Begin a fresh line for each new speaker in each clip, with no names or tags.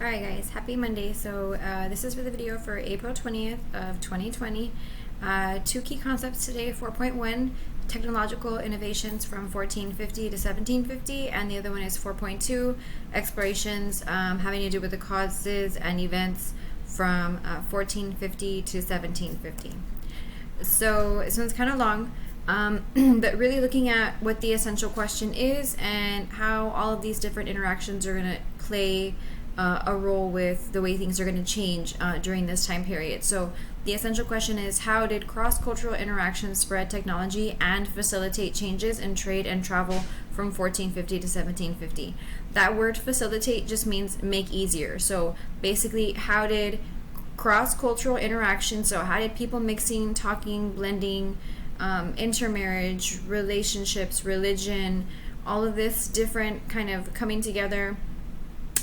Alright guys, happy Monday. So this is for the video for April 20th of 2020. Two key concepts today: 4.1, technological innovations from 1450 to 1750, and the other one is 4.2, explorations having to do with the causes and events from 1450 to 1750. So this one's kind of long, but really looking at what the essential question is and how all of these different interactions are going to play a role with the way things are going to change during this time period. So the essential question is, how did cross-cultural interactions spread technology and facilitate changes in trade and travel from 1450 to 1750? That word facilitate just means make easier. So basically, how did cross-cultural interactions, so how did people mixing, talking, blending, intermarriage, relationships, religion, all of this different kind of coming together,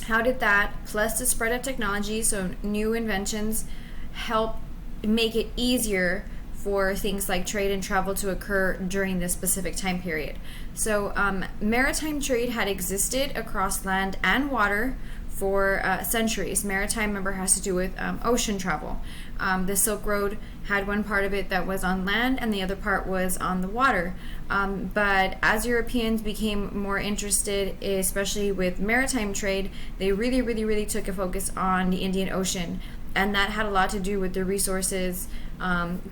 how did that, plus the spread of technology, so new inventions, help make it easier for things like trade and travel to occur during this specific time period? So maritime trade had existed across land and water for centuries. Maritime, remember, has to do with ocean travel. The Silk Road had one part of it that was on land and the other part was on the water. But as Europeans became more interested, especially with maritime trade, they really took a focus on the Indian Ocean. And that had a lot to do with the resources,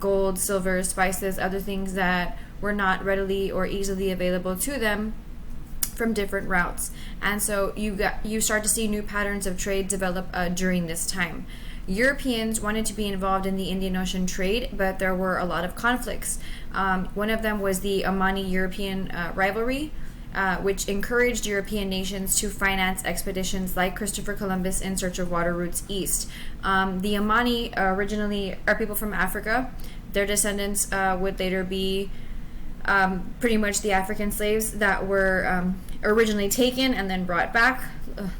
gold, silver, spices, other things that were not readily or easily available to them from different routes. And so you start to see new patterns of trade develop during this time. Europeans wanted to be involved in the Indian Ocean trade, but there were a lot of conflicts. One of them was the Omani-European rivalry, which encouraged European nations to finance expeditions like Christopher Columbus in search of water routes east. The Omani originally are people from Africa. Their descendants would later be pretty much the African slaves that were originally taken and then brought back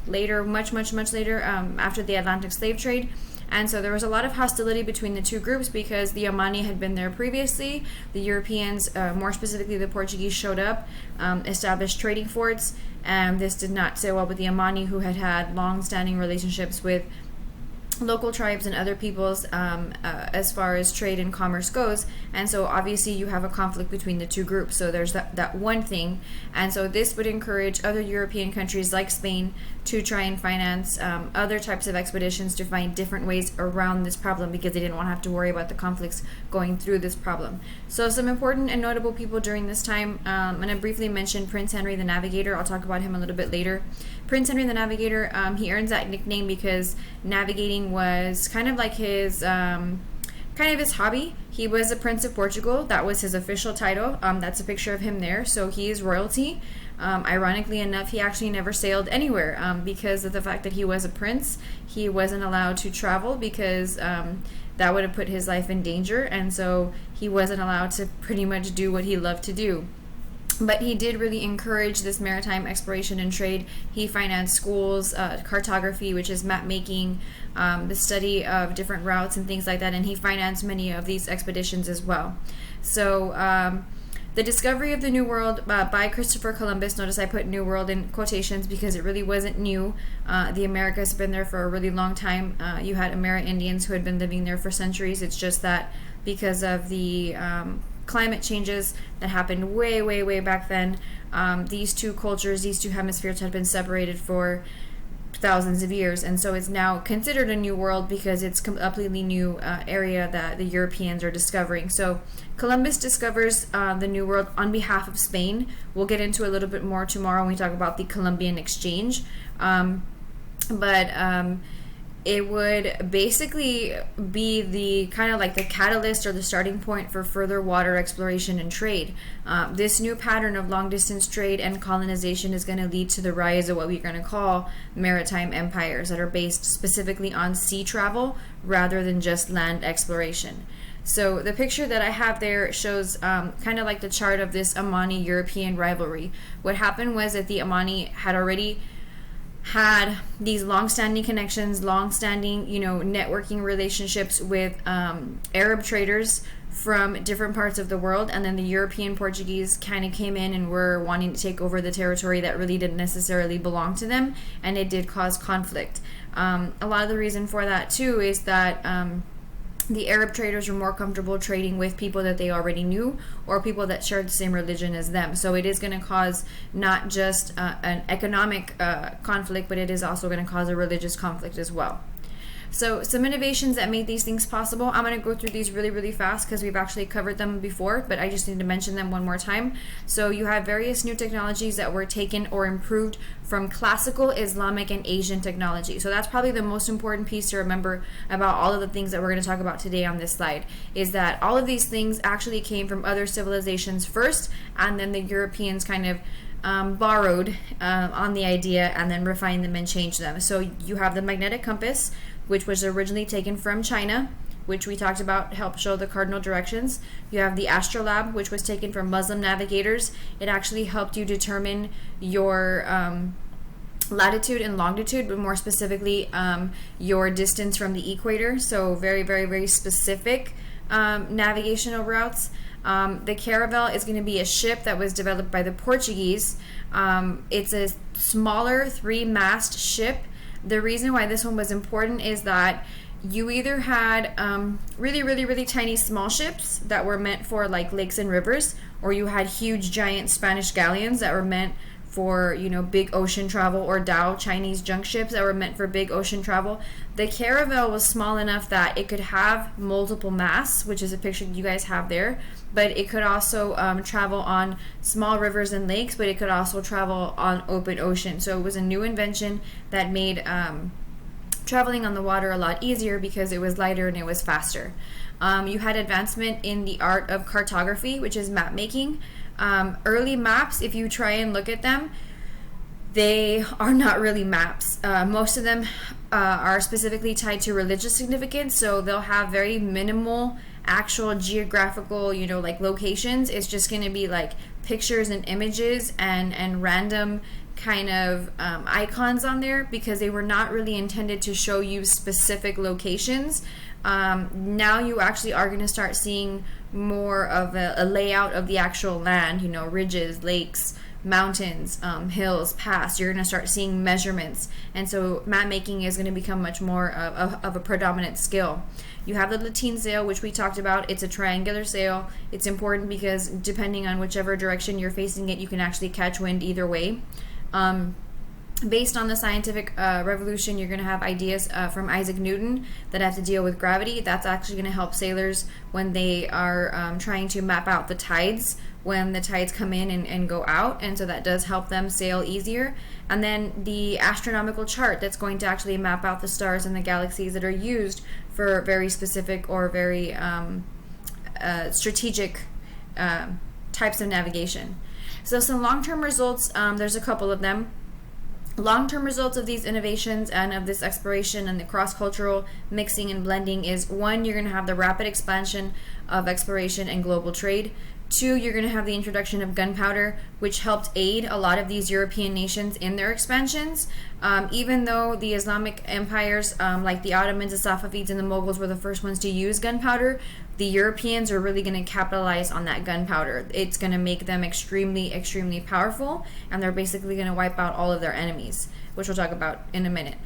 later, much later, after the Atlantic slave trade. And so there was a lot of hostility between the two groups because the Omani had been there previously. The Europeans, more specifically the Portuguese, showed up, established trading forts, and this did not sit well with the Omani, who had had long-standing relationships with local tribes and other peoples as far as trade and commerce goes. And so obviously you have a conflict between the two groups. So there's that one thing. And so this would encourage other European countries like Spain to try and finance other types of expeditions to find different ways around this problem, because they didn't want to have to worry about the conflicts going through this problem. So some important and notable people during this time, I'm going to briefly mention Prince Henry the Navigator. I'll talk about him a little bit later. Prince Henry the Navigator, he earns that nickname because navigating was kind of like his his hobby. He was a Prince of Portugal. That was his official title. That's a picture of him there. So he is royalty. Ironically enough, he actually never sailed anywhere because of the fact that he was a prince. He wasn't allowed to travel because that would have put his life in danger, and so he wasn't allowed to pretty much do what he loved to do. But he did really encourage this maritime exploration and trade. He financed schools, cartography, which is map making, the study of different routes and things like that, and he financed many of these expeditions as well. So the discovery of the New World by Christopher Columbus, notice I put New World in quotations because it really wasn't new. The Americas have been there for a really long time. You had Amerindians who had been living there for centuries. It's just that because of the climate changes that happened way back then, these two cultures, these two hemispheres had been separated for thousands of years, and so it's now considered a new world because it's a completely new area that the Europeans are discovering. So Columbus discovers the New World on behalf of Spain. We'll get into a little bit more tomorrow when we talk about the Columbian Exchange, but it would basically be the kind of like the catalyst or the starting point for further water exploration and trade. This new pattern of long-distance trade and colonization is going to lead to the rise of what we're going to call maritime empires that are based specifically on sea travel rather than just land exploration. So the picture that I have there shows kind of like the chart of this Omani-European rivalry. What happened was that the Omani had already had these long-standing connections, long-standing, networking relationships with Arab traders from different parts of the world, and then the European Portuguese kind of came in and were wanting to take over the territory that really didn't necessarily belong to them, and it did cause conflict. A lot of the reason for that too is that the Arab traders were more comfortable trading with people that they already knew or people that shared the same religion as them. So it is going to cause not just an economic conflict, but it is also going to cause a religious conflict as well. So some innovations that made these things possible. I'm going to go through these really, really fast because we've actually covered them before, but I just need to mention them one more time. So you have various new technologies that were taken or improved from classical Islamic and Asian technology. So that's probably the most important piece to remember about all of the things that we're going to talk about today on this slide, is that all of these things actually came from other civilizations first, and then the Europeans kind of borrowed on the idea and then refined them and changed them. So you have the magnetic compass, which was originally taken from China, which we talked about, helped show the cardinal directions. You have the astrolabe, which was taken from Muslim navigators. It actually helped you determine your latitude and longitude, but more specifically your distance from the equator. So very, very, very specific navigational routes. The caravel is going to be a ship that was developed by the Portuguese. It's a smaller 3-mast ship. The reason why this one was important is that you either had really, really, really tiny small ships that were meant for like lakes and rivers, or you had huge giant Spanish galleons that were meant for, you know, big ocean travel, or Dhow Chinese junk ships that were meant for big ocean travel. The caravel was small enough that it could have multiple masts, which is a picture you guys have there, but it could also travel on small rivers and lakes, but it could also travel on open ocean. So it was a new invention that made traveling on the water a lot easier because it was lighter and it was faster. You had advancement in the art of cartography, which is map making. Early maps, if you try and look at them, they are not really maps. Most of them are specifically tied to religious significance, so they'll have very minimal actual geographical, you know, like locations. It's just going to be like pictures and images and random kind of icons on there, because they were not really intended to show you specific locations. Now you actually are going to start seeing more of a layout of the actual land, you know, ridges, lakes, mountains, hills, paths. You're going to start seeing measurements, and so map making is going to become much more of a predominant skill. You have the lateen sail, which we talked about. It's a triangular sail. It's important because depending on whichever direction you're facing it, you can actually catch wind either way. Based on the scientific revolution, you're going to have ideas from Isaac Newton that have to deal with gravity. That's actually going to help sailors when they are trying to map out the tides, when the tides come in and go out, and so that does help them sail easier. And then the astronomical chart, that's going to actually map out the stars and the galaxies that are used for very specific or very strategic types of navigation. So some long-term results, there's a couple of them. Long-term results of these innovations and of this exploration and the cross-cultural mixing and blending is, 1, you're going to have the rapid expansion of exploration and global trade. 2, you're going to have the introduction of gunpowder, which helped aid a lot of these European nations in their expansions. Even though the Islamic empires, like the Ottomans, the Safavids, and the Mughals were the first ones to use gunpowder, the Europeans are really going to capitalize on that gunpowder. It's going to make them extremely, extremely powerful, and they're basically going to wipe out all of their enemies, which we'll talk about in a minute.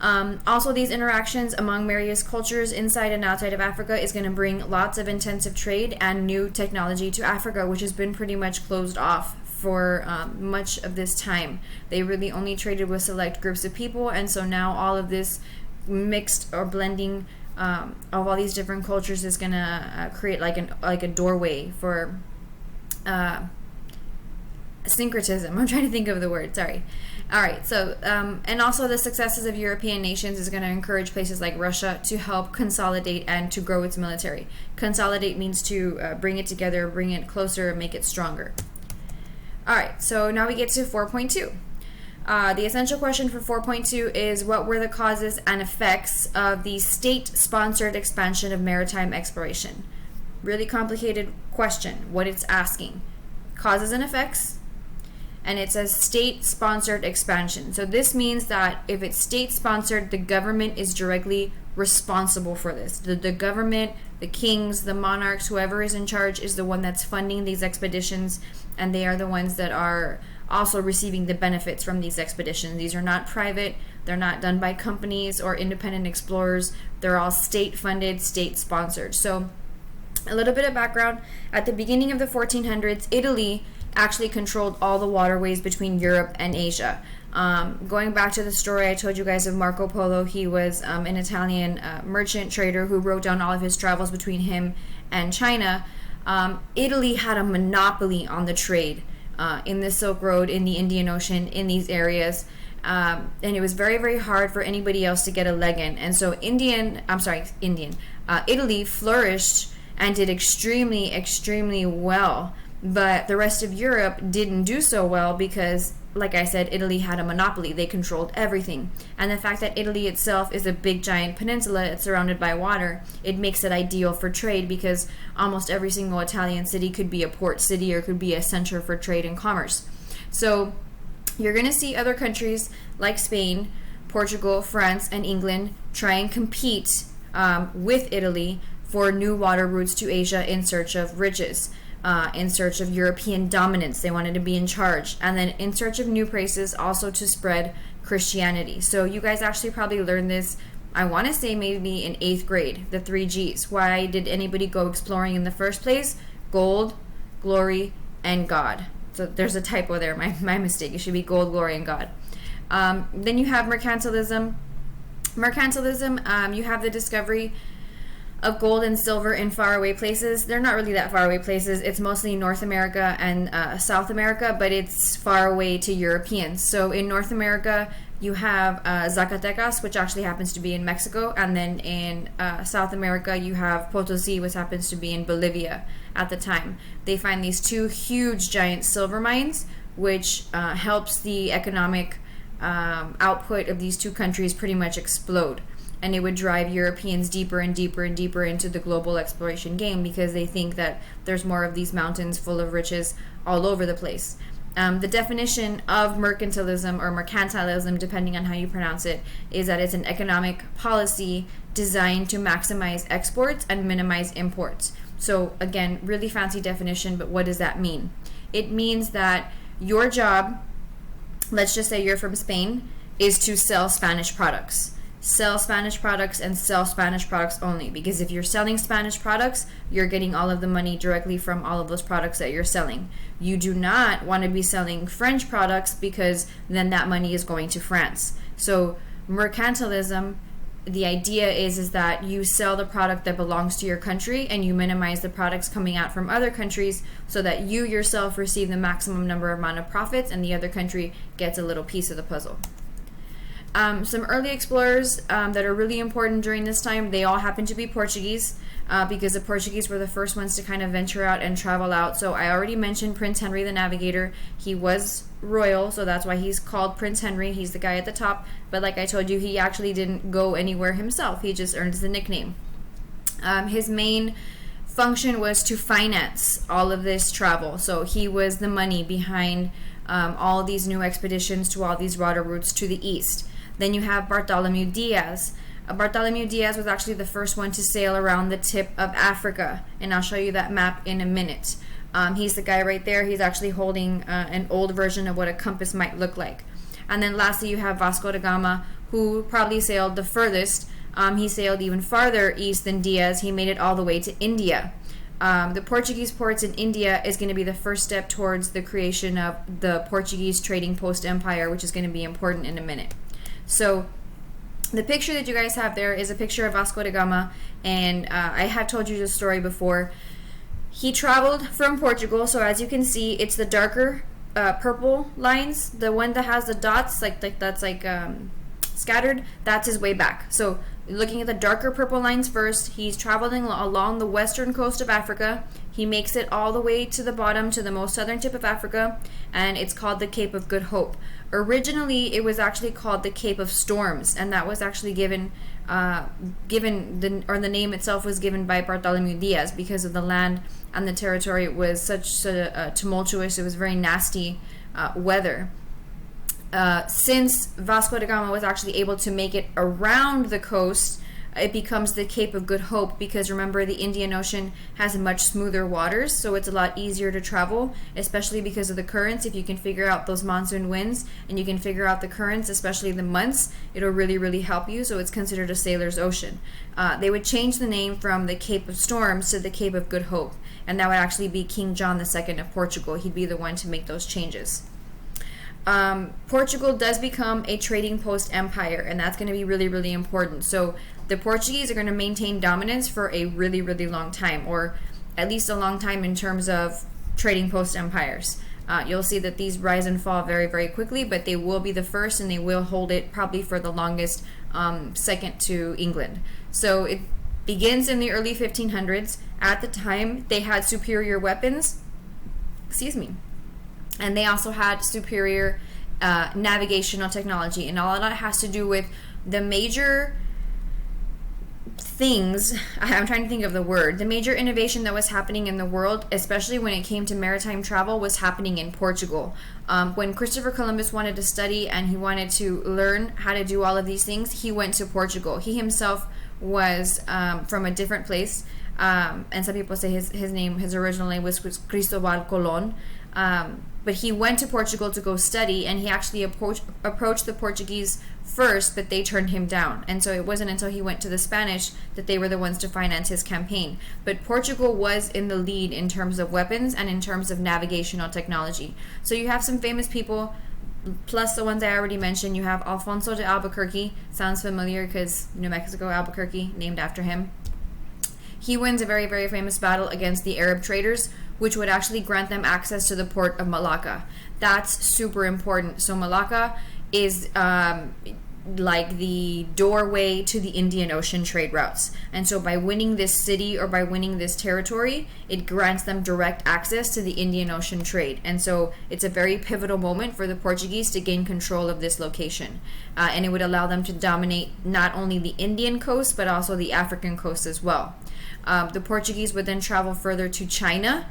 Also, these interactions among various cultures inside and outside of Africa is going to bring lots of intensive trade and new technology to Africa, which has been pretty much closed off for much of this time. They really only traded with select groups of people, and so now all of this mixed or blending of all these different cultures is going to create like a doorway for syncretism. I'm trying to think of the word, sorry. All right, so and also the successes of European nations is going to encourage places like Russia to help consolidate and to grow its military. Consolidate means to bring it together, bring it closer, make it stronger. All right, so now we get to 4.2. The essential question for 4.2 is, what were the causes and effects of the state-sponsored expansion of maritime exploration? Really complicated question, what it's asking. Causes and effects, and it says state-sponsored expansion. So this means that if it's state-sponsored, the government is directly responsible for this. The government the kings, the monarchs, whoever is in charge is the one that's funding these expeditions, and they are the ones that are also receiving the benefits from these expeditions. These are not private, they're not done by companies or independent explorers, they're all state funded, state sponsored. So a little bit of background: at the beginning of the 1400s, Italy actually controlled all the waterways between Europe and Asia. Going back to the story I told you guys of Marco Polo, he was an Italian merchant trader who wrote down all of his travels between him and China. Italy had a monopoly on the trade in the Silk Road, in the Indian Ocean, in these areas. And it was very, very hard for anybody else to get a leg in. And so Italy flourished and did extremely, extremely well. But the rest of Europe didn't do so well because, like I said, Italy had a monopoly. They controlled everything. And the fact that Italy itself is a big giant peninsula, it's surrounded by water, it makes it ideal for trade because almost every single Italian city could be a port city or could be a center for trade and commerce. So you're going to see other countries like Spain, Portugal, France, and England try and compete with Italy for new water routes to Asia in search of riches. In search of European dominance. They wanted to be in charge. And then in search of new places also to spread Christianity. So you guys actually probably learned this, I want to say maybe in 8th grade, the 3 Gs. Why did anybody go exploring in the first place? Gold, glory, and God. So there's a typo there, my mistake. It should be gold, glory, and God. Then you have mercantilism. You have the discovery of gold and silver in faraway places. They're not really that faraway places. It's mostly North America and South America, but it's far away to Europeans. So in North America, you have Zacatecas, which actually happens to be in Mexico, and then in South America, you have Potosí, which happens to be in Bolivia at the time. They find these 2 huge giant silver mines, which helps the economic output of these 2 countries pretty much explode. And it would drive Europeans deeper and deeper and deeper into the global exploration game because they think that there's more of these mountains full of riches all over the place. The definition of mercantilism or mercantilism, depending on how you pronounce it, is that it's an economic policy designed to maximize exports and minimize imports. So again, really fancy definition, but what does that mean? It means that your job, let's just say you're from Spain, is to sell Spanish products. Sell Spanish products and sell Spanish products only, because if you're selling Spanish products, you're getting all of the money directly from all of those products that you're selling. You do not want to be selling French products because then that money is going to France. So mercantilism, the idea is that you sell the product that belongs to your country and you minimize the products coming out from other countries so that you yourself receive the maximum amount of profits and the other country gets a little piece of the puzzle. Some early explorers that are really important during this time, they all happen to be Portuguese because the Portuguese were the first ones to kind of venture out and travel out. So I already mentioned Prince Henry the Navigator. He was royal, so that's why he's called Prince Henry. He's the guy at the top. But like I told you, he actually didn't go anywhere himself. He just earned the nickname. His main function was to finance all of this travel. So he was the money behind all of these new expeditions to all these water routes to the east. Then you have Bartholomew Diaz. Bartholomew Diaz was actually the first one to sail around the tip of Africa, and I'll show you that map in a minute. He's the guy right there. He's actually holding an old version of what a compass might look like. And then lastly, you have Vasco da Gama, who probably sailed the furthest. He sailed even farther east than Diaz. He made it all the way to India. The Portuguese ports in India is going to be the first step towards the creation of the Portuguese trading post empire, which is going to be important in a minute. So the picture that you guys have there is a picture of Vasco da Gama, and I have told you the story before. He traveled from Portugal, so as you can see, it's the darker purple lines, the one that has the dots, like that's scattered, that's his way back. So looking at the darker purple lines first, he's traveling along the western coast of Africa. He makes it all the way to the bottom, to the most southern tip of Africa, and it's called the Cape of Good Hope. Originally, it was actually called the Cape of Storms, and that was actually the name itself was given by Bartholomew Diaz because of the land and the territory. It was such tumultuous, it was very nasty weather. Since Vasco da Gama was actually able to make it around the coast, it becomes the Cape of Good Hope, because remember, the Indian Ocean has much smoother waters, so it's a lot easier to travel, especially because of the currents. If you can figure out those monsoon winds and you can figure out the currents, especially the months, it'll really, really help you. So it's considered a sailor's ocean. They would change the name from the Cape of Storms to the Cape of Good Hope, and that would actually be King John II of Portugal. He'd be the one to make those changes. Portugal does become a trading post empire, and that's going to be really, really important. So the Portuguese are going to maintain dominance for a really, really long time, or at least a long time in terms of trading post empires. You'll see that these rise and fall very, very quickly, but they will be the first, and they will hold it probably for the longest, second to England. So it begins in the early 1500s. At the time, they had superior weapons. And they also had superior navigational technology. And all of that has to do with the major things, I'm trying to think of the word, the major innovation that was happening in the world, especially when it came to maritime travel, was happening in Portugal. When Christopher Columbus wanted to study and he wanted to learn how to do all of these things, he went to Portugal. He himself was from a different place, and some people say his original name was Cristobal Colon. But he went to Portugal to go study, and he actually approached the Portuguese first, but they turned him down. And so it wasn't until he went to the Spanish that they were the ones to finance his campaign. But Portugal was in the lead in terms of weapons and in terms of navigational technology. So you have some famous people, plus the ones I already mentioned. You have Alfonso de Albuquerque. Sounds familiar because New Mexico, Albuquerque, named after him. He wins a very, very famous battle against the Arab traders, which would actually grant them access to the port of Malacca. That's super important. So Malacca is like the doorway to the Indian Ocean trade routes. And so by winning this city or by winning this territory, it grants them direct access to the Indian Ocean trade. And so it's a very pivotal moment for the Portuguese to gain control of this location. And it would allow them to dominate not only the Indian coast, but also the African coast as well. The Portuguese would then travel further to China.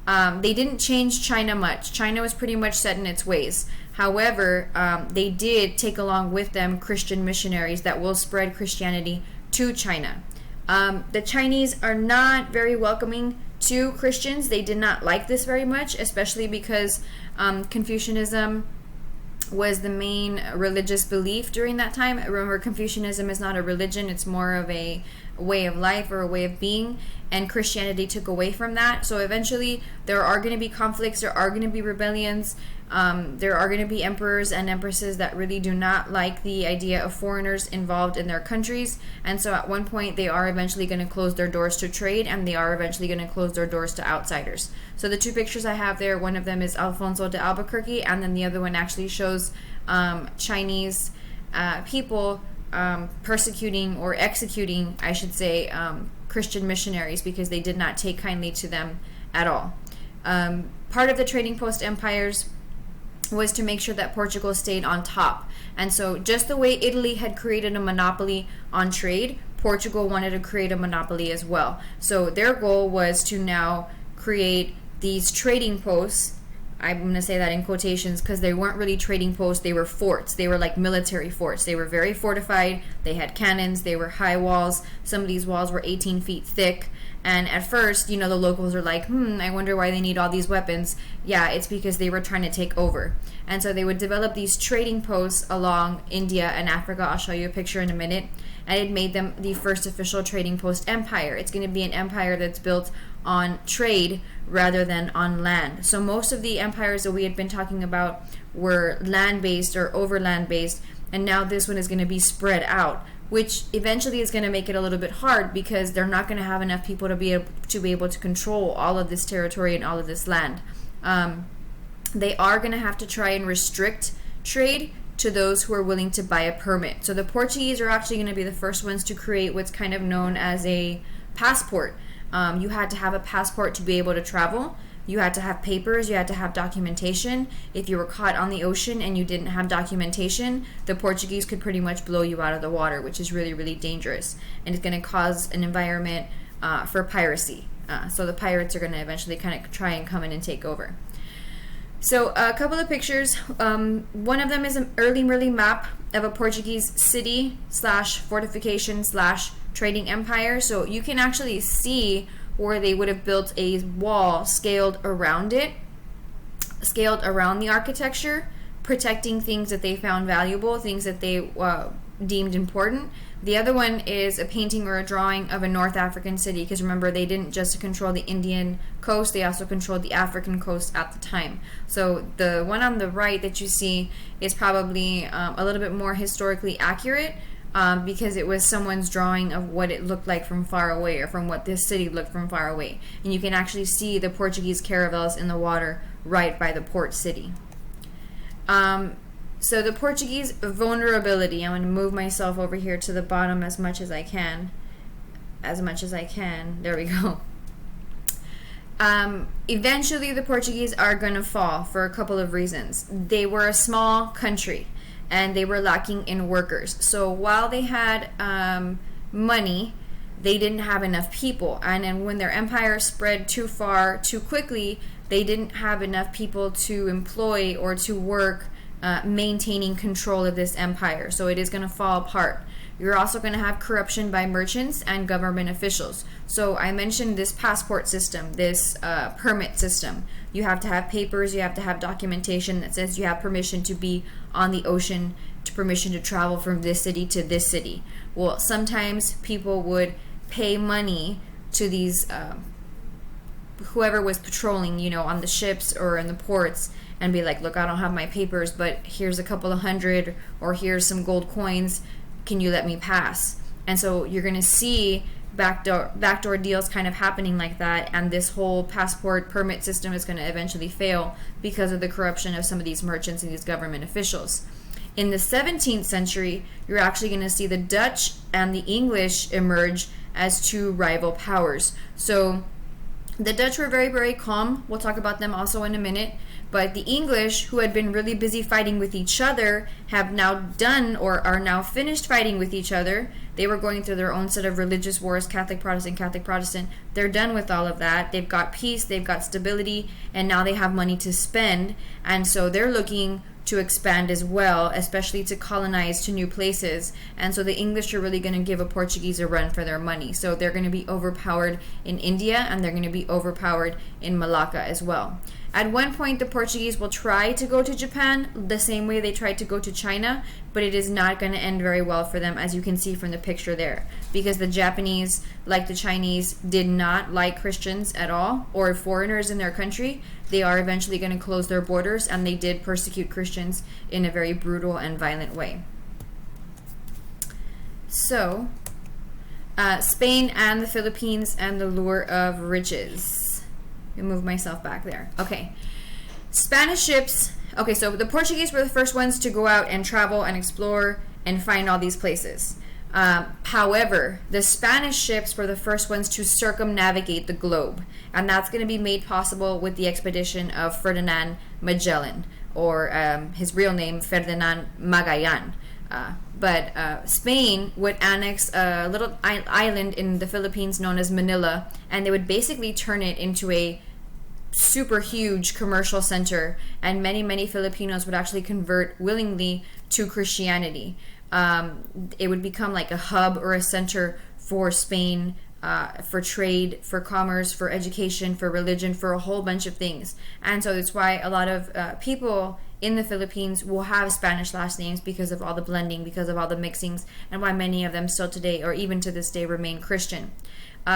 They didn't change China much. China was pretty much set in its ways. However, they did take along with them Christian missionaries that will spread Christianity to China. The Chinese are not very welcoming to Christians. They did not like this very much, especially because Confucianism was the main religious belief during that time. Remember, Confucianism is not a religion, it's more of a way of life or a way of being, and Christianity took away from that. So eventually there are going to be conflicts, there are going to be rebellions, there are going to be emperors and empresses that really do not like the idea of foreigners involved in their countries, and so at one point they are eventually going to close their doors to trade, and they are eventually going to close their doors to outsiders. So the two pictures I have there, one of them is Alfonso de Albuquerque, and then the other one actually shows Chinese people persecuting or executing, I should say, Christian missionaries because they did not take kindly to them at all. Part of the trading post empires was to make sure that Portugal stayed on top. And so just the way Italy had created a monopoly on trade, Portugal wanted to create a monopoly as well. So their goal was to now create these trading posts. I'm going to say that in quotations because they weren't really trading posts, they were forts. They were like military forts. They were very fortified, they had cannons, they were high walls. Some of these walls were 18 feet thick. And at first, the locals are like, I wonder why they need all these weapons. Yeah, it's because they were trying to take over. And so they would develop these trading posts along India and Africa. I'll show you a picture in a minute. And it made them the first official trading post empire. It's going to be an empire that's built on trade rather than on land. So most of the empires that we had been talking about were land-based or overland-based, and now this one is going to be spread out, which eventually is going to make it a little bit hard because they're not going to have enough people to be able to control all of this territory and all of this land. They are going to have to try and restrict trade to those who are willing to buy a permit. So the Portuguese are actually going to be the first ones to create what's kind of known as a passport. You had to have a passport to be able to travel. You had to have papers, you had to have documentation. If you were caught on the ocean and you didn't have documentation, the Portuguese could pretty much blow you out of the water, which is really, really dangerous. And it's going to cause an environment for piracy. So the pirates are going to eventually kind of try and come in and take over. So a couple of pictures. One of them is an early map of a Portuguese city slash fortification slash trading empire. So you can actually see where they would have built a wall scaled around it, scaled around the architecture, protecting things that they found valuable, things that they deemed important. The other one is a painting or a drawing of a North African city, because remember, they didn't just control the Indian coast, they also controlled the African coast at the time. So the one on the right that you see is probably a little bit more historically accurate, because it was someone's drawing of what it looked like from far away, or from what this city looked from far away. And you can actually see the Portuguese caravels in the water right by the port city. So the Portuguese vulnerability, I'm going to move myself over here to the bottom as much as I can. There we go. Eventually the Portuguese are going to fall for a couple of reasons. They were a small country and they were lacking in workers. So while they had money, they didn't have enough people. And then when their empire spread too far too quickly, they didn't have enough people to employ or to work maintaining control of this empire. So it is going to fall apart. You're also going to have corruption by merchants and government officials. So I mentioned this passport system, this permit system. You have to have papers, you have to have documentation that says you have permission to be on the ocean, to permission to travel from this city to this city. Well, sometimes people would pay money to these whoever was patrolling, on the ships or in the ports, and be like, look, I don't have my papers, but here's a couple of hundred, or here's some gold coins, can you let me pass? And so you're going to see backdoor deals kind of happening like that, and this whole passport permit system is going to eventually fail because of the corruption of some of these merchants and these government officials. In the 17th century, you're actually going to see the Dutch and the English emerge as two rival powers. So the Dutch were very, very calm. We'll talk about them also in a minute. But the English, who had been really busy fighting with each other, have now done or are now finished fighting with each other. They were going through their own set of religious wars, Catholic, Protestant. They're done with all of that. They've got peace, they've got stability, and now they have money to spend. And so they're looking to expand as well, especially to colonize to new places. And so the English are really going to give a Portuguese a run for their money. So they're going to be overpowered in India, and they're going to be overpowered in Malacca as well. At one point, the Portuguese will try to go to Japan the same way they tried to go to China, but it is not going to end very well for them, as you can see from the picture there, because the Japanese, like the Chinese, did not like Christians at all, or foreigners in their country. They are eventually going to close their borders, and they did persecute Christians in a very brutal and violent way. So, Spain and the Philippines and the lure of riches. Let me move myself back there. Okay. Spanish ships. Okay, so the Portuguese were the first ones to go out and travel and explore and find all these places. However, the Spanish ships were the first ones to circumnavigate the globe. And that's going to be made possible with the expedition of Ferdinand Magellan, or his real name, Ferdinand Magallanes. But Spain would annex a little island in the Philippines known as Manila, and they would basically turn it into a super huge commercial center, and many Filipinos would actually convert willingly to Christianity. It would become like a hub or a center for Spain, for trade, for commerce, for education, for religion, for a whole bunch of things. And so that's why a lot of people in the Philippines will have Spanish last names, because of all the blending, because of all the mixings, and why many of them still today, or even to this day, remain Christian.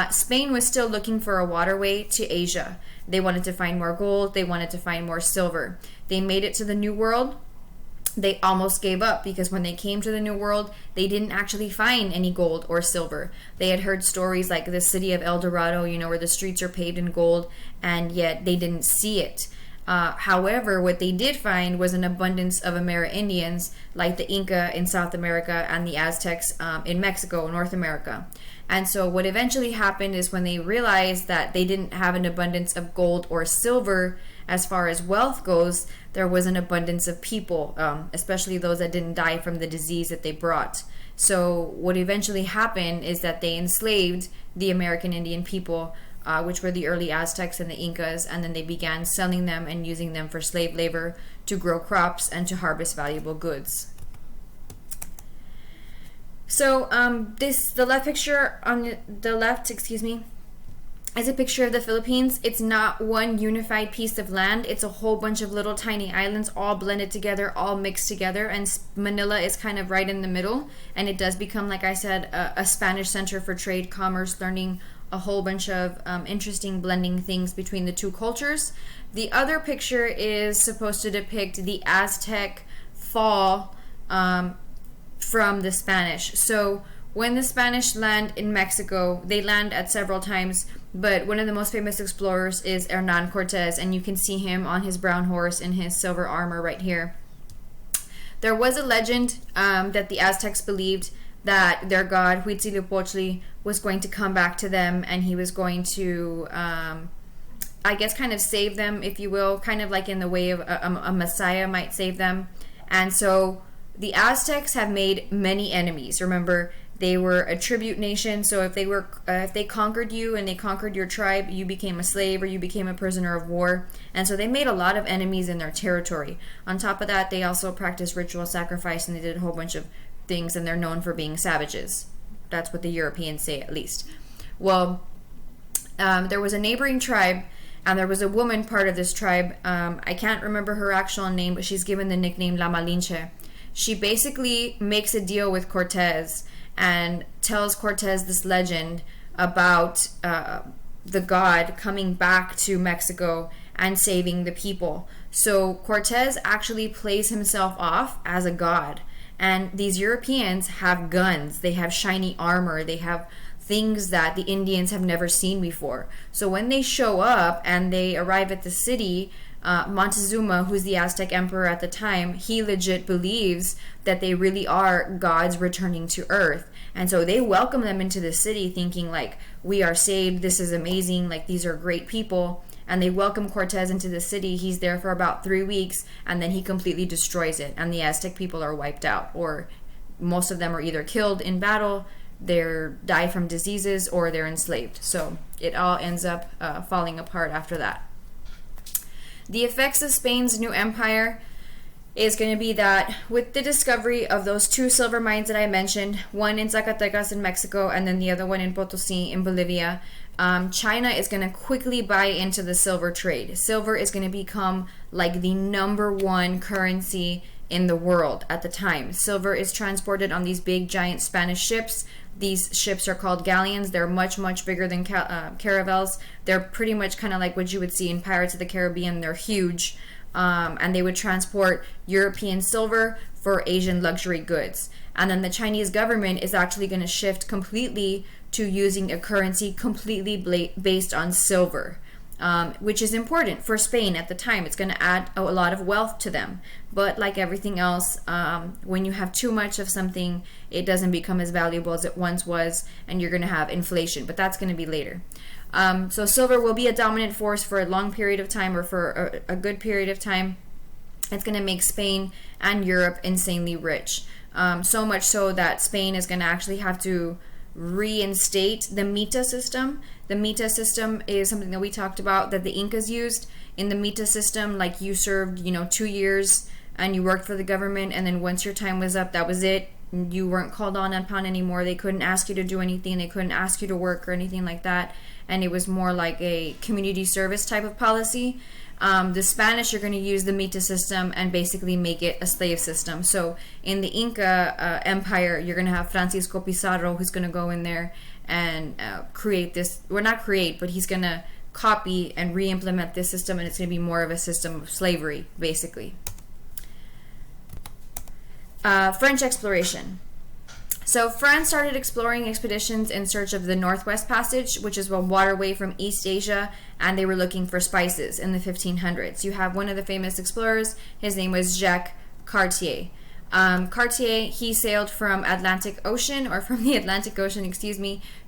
Spain was still looking for a waterway to Asia. They wanted to find more gold, they wanted to find more silver. They made it to the New World. They almost gave up, because when they came to the New World, they didn't actually find any gold or silver. They had heard stories like the city of El Dorado, where the streets are paved in gold, and yet they didn't see it. However, what they did find was an abundance of Amerindians, like the Inca in South America and the Aztecs in Mexico, North America. And so what eventually happened is, when they realized that they didn't have an abundance of gold or silver as far as wealth goes, there was an abundance of people, especially those that didn't die from the disease that they brought. So what eventually happened is that they enslaved the American Indian people which were the early Aztecs and the Incas, and then they began selling them and using them for slave labor to grow crops and to harvest valuable goods. So the left picture on the left, is a picture of the Philippines. It's not one unified piece of land. It's a whole bunch of little tiny islands all blended together, all mixed together, and Manila is kind of right in the middle, and it does become, like I said, a Spanish center for trade, commerce, learning, a whole bunch of interesting blending things between the two cultures. The other picture is supposed to depict the Aztec fall from the Spanish. So when the Spanish land in Mexico, they land at several times, but one of the most famous explorers is Hernan Cortez, and you can see him on his brown horse in his silver armor right here. There was a legend that the Aztecs believed that their god Huitzilopochtli was going to come back to them, and he was going to I guess kind of save them, if you will, kind of like in the way of a messiah might save them. And so the Aztecs have made many enemies. Remember, they were a tribute nation, so if they conquered you and they conquered your tribe, you became a slave or you became a prisoner of war. And so they made a lot of enemies in their territory. On top of that, they also practiced ritual sacrifice, and they did a whole bunch of things, and they're known for being savages. That's what the Europeans say, at least. Well, there was a neighboring tribe, and there was a woman part of this tribe. I can't remember her actual name, but she's given the nickname La Malinche. She basically makes a deal with Cortez and tells Cortez this legend about the god coming back to Mexico and saving the people. So Cortez actually plays himself off as a god. And these Europeans have guns, they have shiny armor, they have things that the Indians have never seen before. So when they show up and they arrive at the city, Montezuma, who's the Aztec emperor at the time, he legit believes that they really are gods returning to earth. And so they welcome them into the city thinking like, we are saved, this is amazing, like these are great people. And they welcome Cortez into the city. He's there for about 3 weeks, and then he completely destroys it, and the Aztec people are wiped out, or most of them are either killed in battle, they die from diseases, or they're enslaved. So it all ends up falling apart after that. The effects of Spain's new empire is going to be that with the discovery of those 2 silver mines that I mentioned, one in Zacatecas in Mexico and then the other one in Potosí in Bolivia, China is going to quickly buy into the silver trade. Silver is going to become like the #1 currency in the world at the time. Silver is transported on these big giant Spanish ships. These ships are called galleons. They're much, much bigger than caravels. They're pretty much kind of like what you would see in Pirates of the Caribbean. They're huge. And they would transport European silver for Asian luxury goods. And then the Chinese government is actually going to shift completely to using a currency completely based on silver, which is important for Spain at the time. It's going to add a lot of wealth to them. But like everything else, when you have too much of something, it doesn't become as valuable as it once was, and you're going to have inflation. But that's going to be later. So silver will be a dominant force for a long period of time, or for a good period of time. It's going to make Spain and Europe insanely rich. So much so that Spain is going to actually have to reinstate the Mita system. The Mita system is something that we talked about that the Incas used. In the Mita system, like you served, 2 years and you worked for the government, and then once your time was up, that was it. You weren't called on upon anymore. They couldn't ask you to do anything. They couldn't ask you to work or anything like that. And it was more like a community service type of policy. The Spanish are going to use the Mita system and basically make it a slave system. So in the Inca Empire, you're going to have Francisco Pizarro, who's going to go in there and create this, well, not create, but he's going to copy and re-implement this system, and it's going to be more of a system of slavery, basically. French exploration. So France started exploring expeditions in search of the Northwest Passage, which is a waterway from East Asia, and they were looking for spices in the 1500s. You have one of the famous explorers, his name was Jacques Cartier. Cartier, he sailed from the Atlantic Ocean,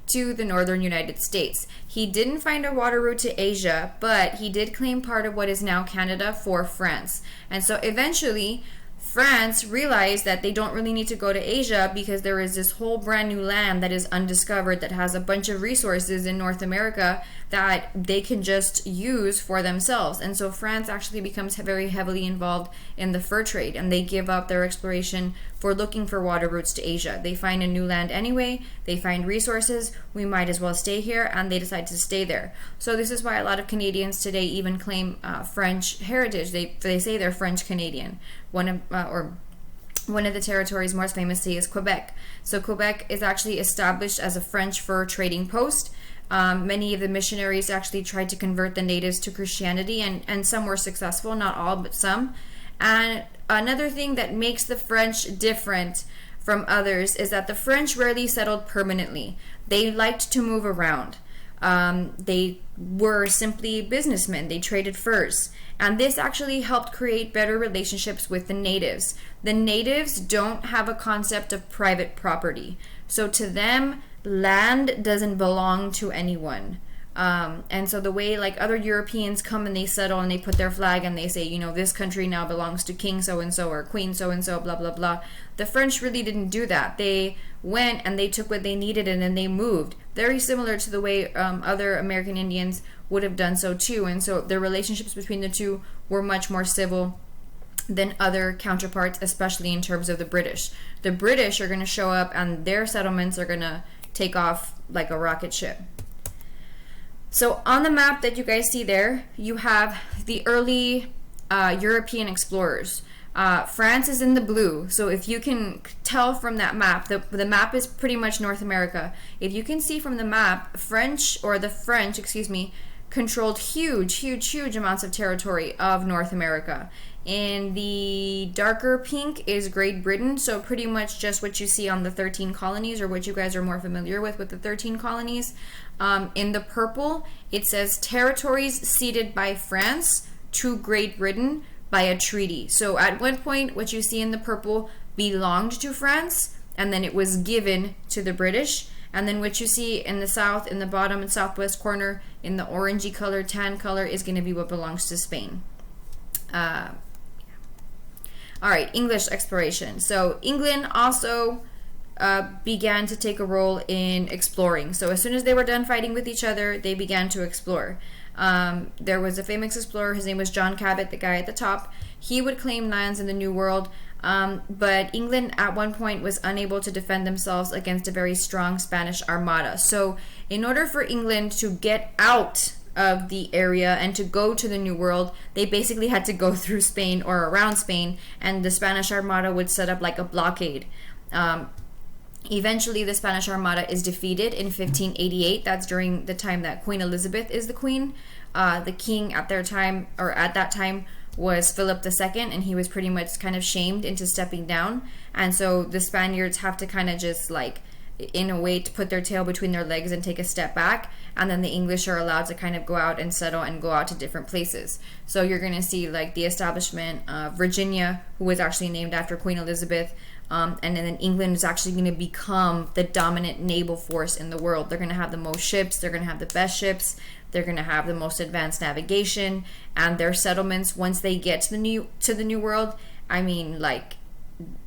to the northern United States. He didn't find a water route to Asia, but he did claim part of what is now Canada for France. And so eventually, France realized that they don't really need to go to Asia because there is this whole brand new land that is undiscovered that has a bunch of resources in North America that they can just use for themselves. And so France actually becomes very heavily involved in the fur trade, and they give up their exploration for looking for water routes to Asia. They find a new land anyway, they find resources, we might as well stay here, and they decide to stay there. So this is why a lot of Canadians today even claim French heritage. They say they're French Canadian. One of the territories most famously is Quebec. So Quebec is actually established as a French fur trading post. Many of the missionaries actually tried to convert the natives to Christianity, and some were successful, not all, but some. And another thing that makes the French different from others is that the French rarely settled permanently. They liked to move around. They were simply businessmen. They traded furs. And this actually helped create better relationships with the natives. The natives don't have a concept of private property. So to them, land doesn't belong to anyone. And so the way like other Europeans come and they settle and they put their flag and they say, you know, this country now belongs to King so-and-so or Queen so-and-so, blah, blah, blah. The French really didn't do that. They went and they took what they needed and then they moved. Very similar to the way other American Indians would have done so too. And so the relationships between the two were much more civil than other counterparts, especially in terms of the British. The British are going to show up and their settlements are going to take off like a rocket ship. So on the map that you guys see there, you have the early European explorers. France is in the blue. So if you can tell from that map, the map is pretty much North America. If you can see from the map, the French, controlled huge amounts of territory of North America. And the darker pink is Great Britain, so pretty much just what you see on the 13 colonies, or what you guys are more familiar with the 13 colonies. In the purple, it says territories ceded by France to Great Britain by a treaty. So at one point, what you see in the purple belonged to France, and then it was given to the British. And then what you see in the south, in the bottom and southwest corner, in the orangey color, tan color, is going to be what belongs to Spain. All right, English exploration. So England also began to take a role in exploring. So as soon as they were done fighting with each other, they began to explore. There was a famous explorer, his name was John Cabot, the guy at the top. He would claim lands in the New World, but England at one point was unable to defend themselves against a very strong Spanish armada. So in order for England to get out of the area and to go to the New World, they basically had to go through Spain or around Spain, and the Spanish Armada would set up like a blockade. Eventually, the Spanish Armada is defeated in 1588. That's during the time that Queen Elizabeth is the queen. The king at that time was Philip II, and he was pretty much kind of shamed into stepping down. And so the Spaniards have to kind of just like, in a way, to put their tail between their legs and take a step back, and then the English are allowed to kind of go out and settle and go out to different places. So you're going to see like the establishment of Virginia, who was actually named after Queen Elizabeth, and then England is actually going to become the dominant naval force in the world. They're going to have the most ships, they're going to have the best ships, they're going to have the most advanced navigation, and their settlements, once they get to the New World, I mean, like,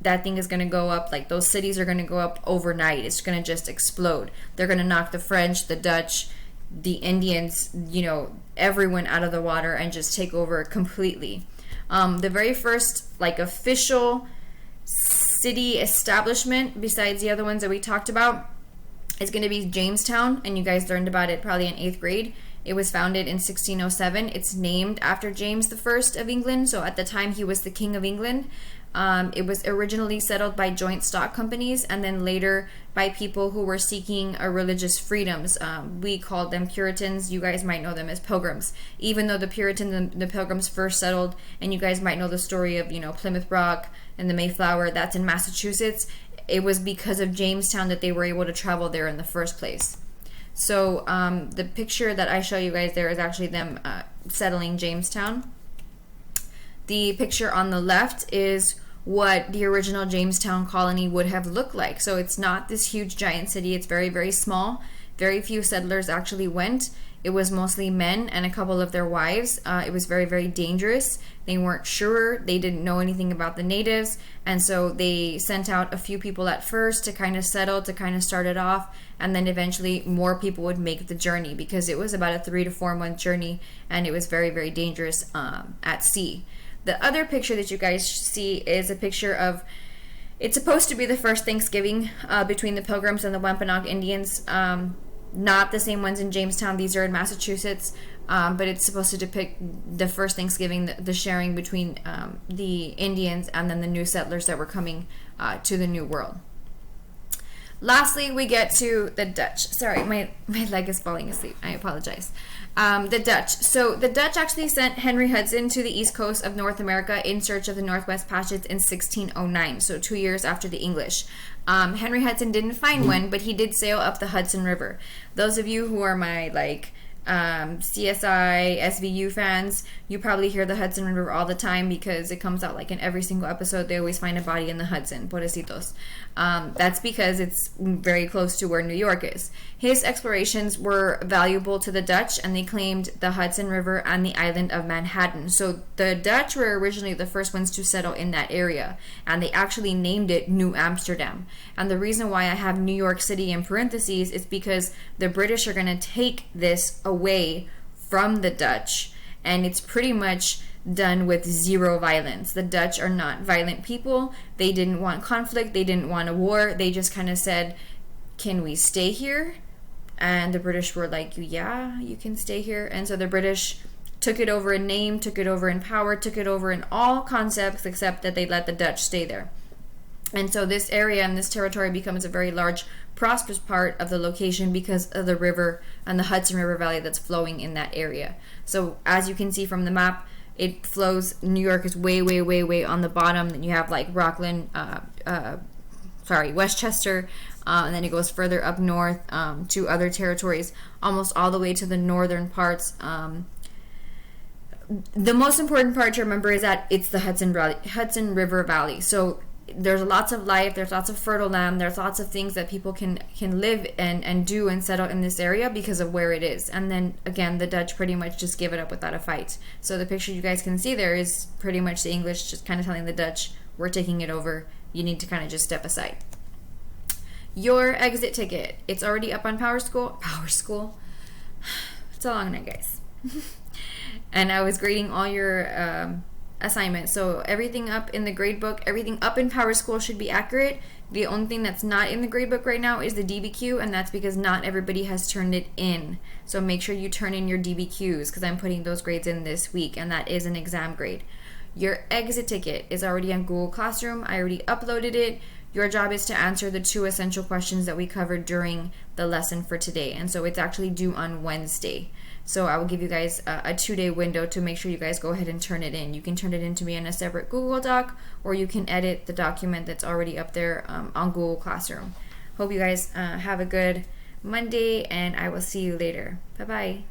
that thing is going to go up, like those cities are going to go up overnight. It's going to just explode. They're going to knock the French, the Dutch, the Indians, you know, everyone out of the water and just take over completely. The very first like official city establishment, besides the other ones that we talked about, is going to be Jamestown, and you guys learned about it probably in 8th grade. It was founded in 1607. It's named after James I of England, so at the time he was the King of England. It was originally settled by joint stock companies, and then later by people who were seeking religious freedoms. We called them Puritans. You guys might know them as Pilgrims. Even though the Puritans and the Pilgrims first settled, and you guys might know the story of, you know, Plymouth Rock and the Mayflower, that's in Massachusetts. It was because of Jamestown that they were able to travel there in the first place. So the picture that I show you guys there is actually them settling Jamestown. The picture on the left is what the original Jamestown colony would have looked like. So it's not this huge giant city. It's very, very small. Very few settlers actually went. It was mostly men and a couple of their wives. It was very, very dangerous. They weren't sure. They didn't know anything about the natives. And so they sent out a few people at first to kind of settle, to kind of start it off. And then eventually more people would make the journey, because it was about a 3 to 4 month journey, and it was very, very dangerous at sea. The other picture that you guys see is a picture of, it's supposed to be the first Thanksgiving between the Pilgrims and the Wampanoag Indians. Not the same ones in Jamestown. These are in Massachusetts. But it's supposed to depict the first Thanksgiving, the sharing between the Indians and then the new settlers that were coming to the New World. Lastly, we get to the Dutch. Sorry, my leg is falling asleep. I apologize. The Dutch. So the Dutch actually sent Henry Hudson to the east coast of North America in search of the Northwest Passage in 1609, so 2 years after the English. Henry Hudson didn't find one, but he did sail up the Hudson River. Those of you who are my CSI, SVU fans, you probably hear the Hudson River all the time because it comes out in every single episode. They always find a body in the Hudson, pobrecitos. That's because it's very close to where New York is. His explorations were valuable to the Dutch, and they claimed the Hudson River and the island of Manhattan. So the Dutch were originally the first ones to settle in that area, and they actually named it New Amsterdam. And the reason why I have New York City in parentheses is because the British are going to take this away from the Dutch, and it's pretty much done with zero violence. The Dutch are not violent people. They didn't want conflict. They didn't want a war. They just kind of said, can we stay here? And the British were like, yeah, you can stay here. And so the British took it over in name, took it over in power, took it over in all concepts, except that they let the Dutch stay there. And so this area and this territory becomes a very large, prosperous part of the location because of the river and the Hudson River Valley that's flowing in that area. So as you can see from the map, it flows. New York is way, way, way, way on the bottom. Then you have Rockland, Westchester, and then it goes further up north to other territories, almost all the way to the northern parts. The most important part to remember is that it's the Hudson River Valley. So there's lots of life, there's lots of fertile land, there's lots of things that people can live and do and settle in this area because of where it is. And then again, the Dutch pretty much just give it up without a fight. So the picture you guys can see there is pretty much the English just kind of telling the Dutch, we're taking it over, you need to kind of just step aside. Your exit ticket, it's already up on PowerSchool. It's a long night, guys. And I was grading all your assignments. So everything up in the gradebook, everything up in PowerSchool should be accurate. The only thing that's not in the gradebook right now is the DBQ, and that's because not everybody has turned it in. So make sure you turn in your DBQs, because I'm putting those grades in this week, and that is an exam grade. Your exit ticket is already on Google Classroom. I already uploaded it. Your job is to answer the 2 essential questions that we covered during the lesson for today. And so it's actually due on Wednesday. So I will give you guys a 2-day window to make sure you guys go ahead and turn it in. You can turn it in to me in a separate Google Doc, or you can edit the document that's already up there on Google Classroom. Hope you guys have a good Monday, and I will see you later. Bye-bye.